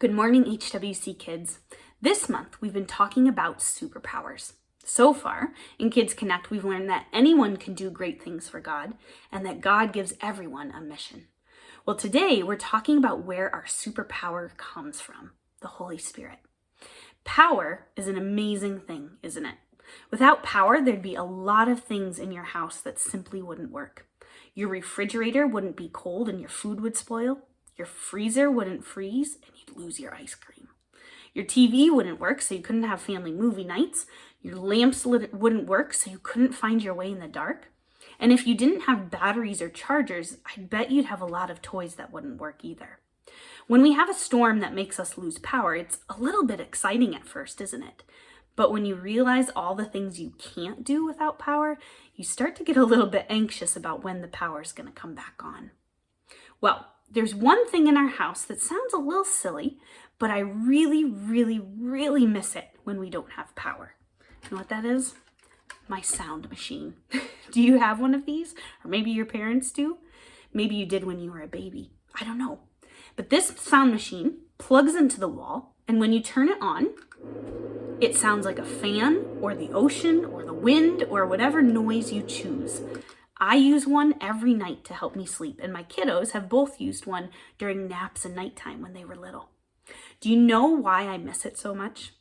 Good morning, HWC kids. This month, we've been talking about superpowers. So far, in Kids Connect, we've learned that anyone can do great things for God and that God gives everyone a mission. Well, today, we're talking about where our superpower comes from, the Holy Spirit. Power is an amazing thing, isn't it? Without power, there'd be a lot of things in your house that simply wouldn't work. Your refrigerator wouldn't be cold and your food would spoil. Your freezer wouldn't freeze and you'd lose your ice cream. Your TV wouldn't work so you couldn't have family movie nights. Your lamps wouldn't work so you couldn't find your way in the dark. And if you didn't have batteries or chargers, I'd bet you'd have a lot of toys that wouldn't work either. When we have a storm that makes us lose power, it's a little bit exciting at first, isn't it? But when you realize all the things you can't do without power, you start to get a little bit anxious about when the power's going to come back on. Well, there's one thing in our house that sounds a little silly, but I really miss it when we don't have power. You know what that is? My sound machine. Do you have one of these? Or maybe your parents do? Maybe you did when you were a baby. I don't know. But this sound machine plugs into the wall, and when you turn it on, it sounds like a fan or the ocean or the wind or whatever noise you choose. I use one every night to help me sleep, and my kiddos have both used one during naps and nighttime when they were little. Do you know why I miss it so much?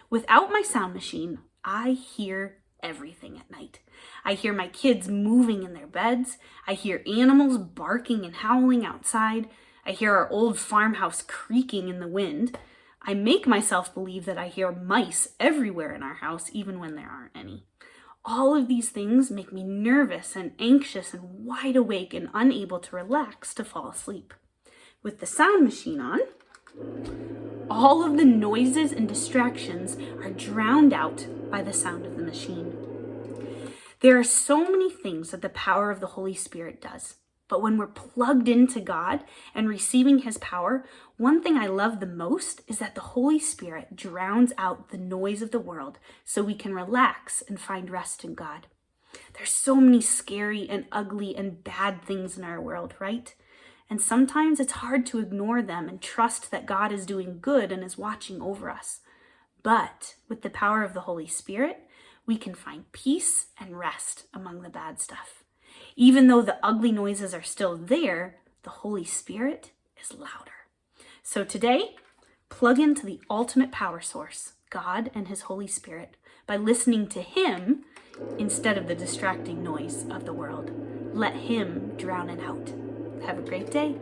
Without my sound machine, I hear everything at night. I hear my kids moving in their beds. I hear animals barking and howling outside. I hear our old farmhouse creaking in the wind. I make myself believe that I hear mice everywhere in our house, even when there aren't any. All of these things make me nervous and anxious and wide awake and unable to relax to fall asleep. With the sound machine on, all of the noises and distractions are drowned out by the sound of the machine. There are so many things that the power of the Holy Spirit does. But when we're plugged into God and receiving His power, one thing I love the most is that the Holy Spirit drowns out the noise of the world so we can relax and find rest in God. There's so many scary and ugly and bad things in our world, right? And sometimes it's hard to ignore them and trust that God is doing good and is watching over us. But with the power of the Holy Spirit, we can find peace and rest among the bad stuff. Even though the ugly noises are still there, the Holy Spirit is louder. So today, plug into the ultimate power source, God and His Holy Spirit, by listening to Him instead of the distracting noise of the world. Let Him drown it out. Have a great day.